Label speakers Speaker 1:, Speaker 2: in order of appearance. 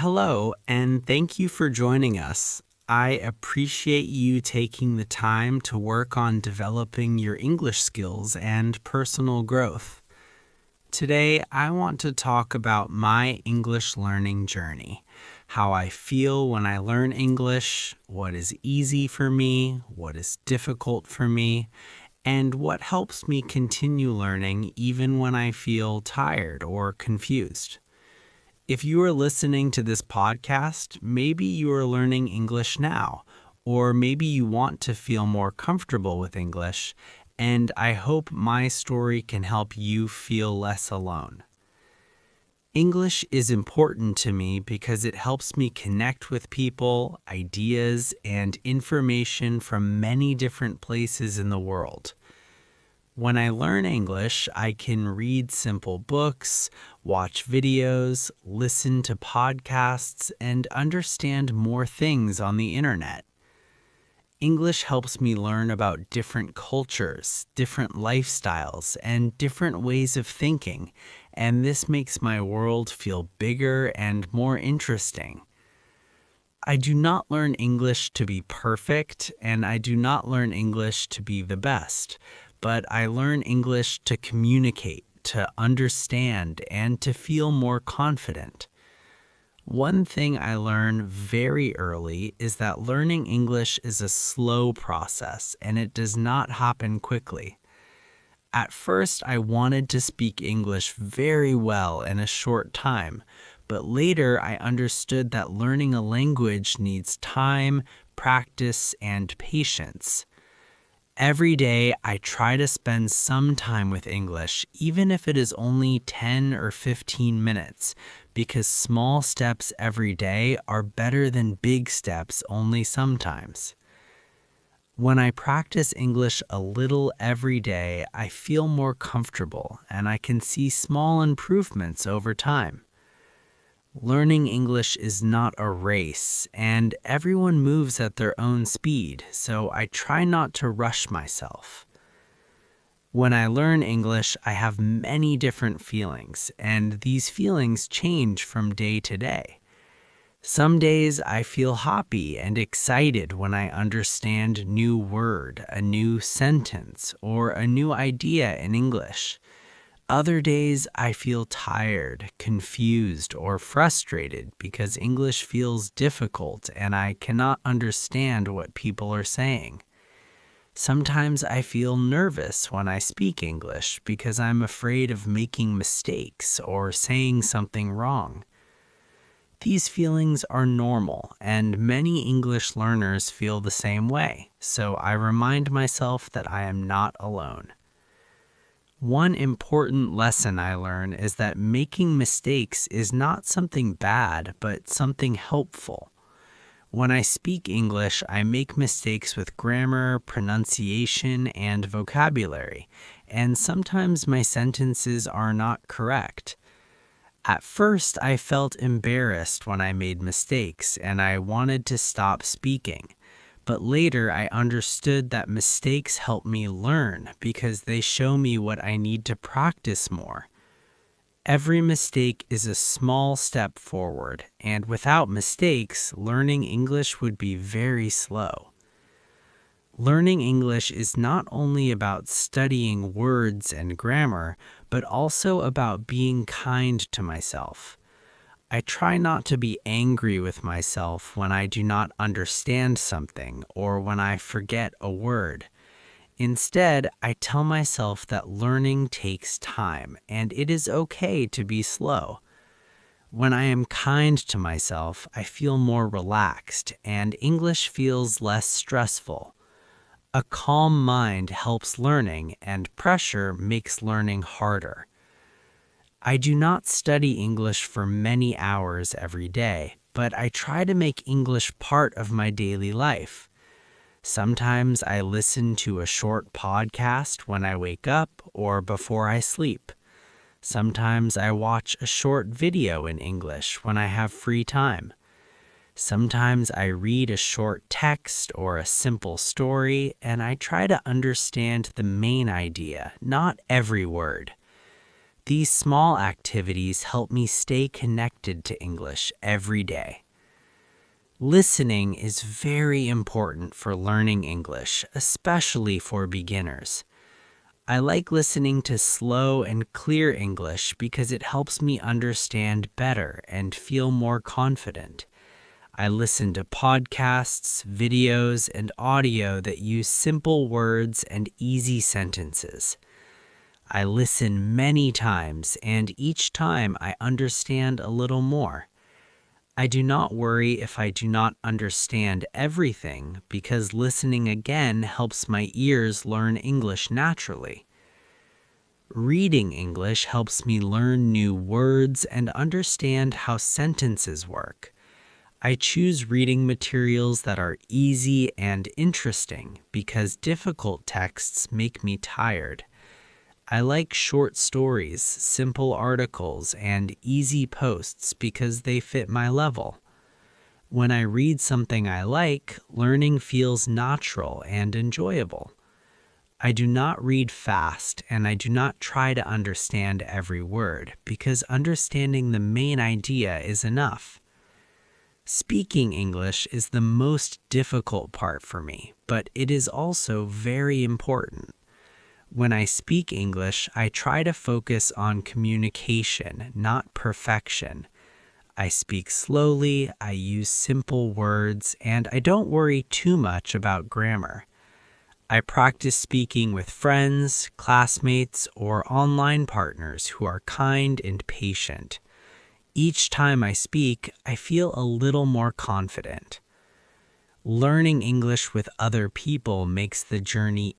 Speaker 1: Hello, and thank you for joining us. I appreciate you taking the time to work on developing your English skills and personal growth. Today, I want to talk about my English learning journey, how I feel when I learn English, what is easy for me, what is difficult for me, and what helps me continue learning even when I feel tired or confused. If you are listening to this podcast, maybe you are learning English now, or maybe you want to feel more comfortable with English, and I hope my story can help you feel less alone. English is important to me because it helps me connect with people, ideas, and information from many different places in the world. When I learn English, I can read simple books, watch videos, listen to podcasts, and understand more things on the internet. English helps me learn about different cultures, different lifestyles, and different ways of thinking, and this makes my world feel bigger and more interesting. I do not learn English to be perfect, and I do not learn English to be the best, but I learn English to communicate, to understand, and to feel more confident. One thing I learned very early is that learning English is a slow process and it does not happen quickly. At first, I wanted to speak English very well in a short time, but later I understood that learning a language needs time, practice, and patience. Every day, I try to spend some time with English, even if it is only 10 or 15 minutes, because small steps every day are better than big steps only sometimes. When I practice English a little every day, I feel more comfortable and I can see small improvements over time. Learning English is not a race, and everyone moves at their own speed, so I try not to rush myself. When I learn English, I have many different feelings, and these feelings change from day to day. Some days I feel happy and excited when I understand a new word, a new sentence, or a new idea in English. Other days I feel tired, confused, or frustrated because English feels difficult and I cannot understand what people are saying. Sometimes I feel nervous when I speak English because I'm afraid of making mistakes or saying something wrong. These feelings are normal, and many English learners feel the same way, so I remind myself that I am not alone. One important lesson I learn is that making mistakes is not something bad, but something helpful. When I speak English, I make mistakes with grammar, pronunciation, and vocabulary, and sometimes my sentences are not correct. At first, I felt embarrassed when I made mistakes, and I wanted to stop speaking. But later I understood that mistakes help me learn because they show me what I need to practice more. Every mistake is a small step forward, and without mistakes, learning English would be very slow. Learning English is not only about studying words and grammar, but also about being kind to myself. I try not to be angry with myself when I do not understand something or when I forget a word. Instead, I tell myself that learning takes time and it is okay to be slow. When I am kind to myself, I feel more relaxed and English feels less stressful. A calm mind helps learning, and pressure makes learning harder. I do not study English for many hours every day, but I try to make English part of my daily life. Sometimes I listen to a short podcast when I wake up or before I sleep. Sometimes I watch a short video in English when I have free time. Sometimes I read a short text or a simple story, and I try to understand the main idea, not every word. These small activities help me stay connected to English every day. Listening is very important for learning English, especially for beginners. I like listening to slow and clear English because it helps me understand better and feel more confident. I listen to podcasts, videos, and audio that use simple words and easy sentences. I listen many times, and each time I understand a little more. I do not worry if I do not understand everything because listening again helps my ears learn English naturally. Reading English helps me learn new words and understand how sentences work. I choose reading materials that are easy and interesting because difficult texts make me tired. I like short stories, simple articles, and easy posts because they fit my level. When I read something I like, learning feels natural and enjoyable. I do not read fast and I do not try to understand every word because understanding the main idea is enough. Speaking English is the most difficult part for me, but it is also very important. When I speak English, I try to focus on communication, not perfection. I speak slowly, I use simple words, and I don't worry too much about grammar. I practice speaking with friends, classmates, or online partners who are kind and patient. Each time I speak, I feel a little more confident. Learning English with other people makes the journey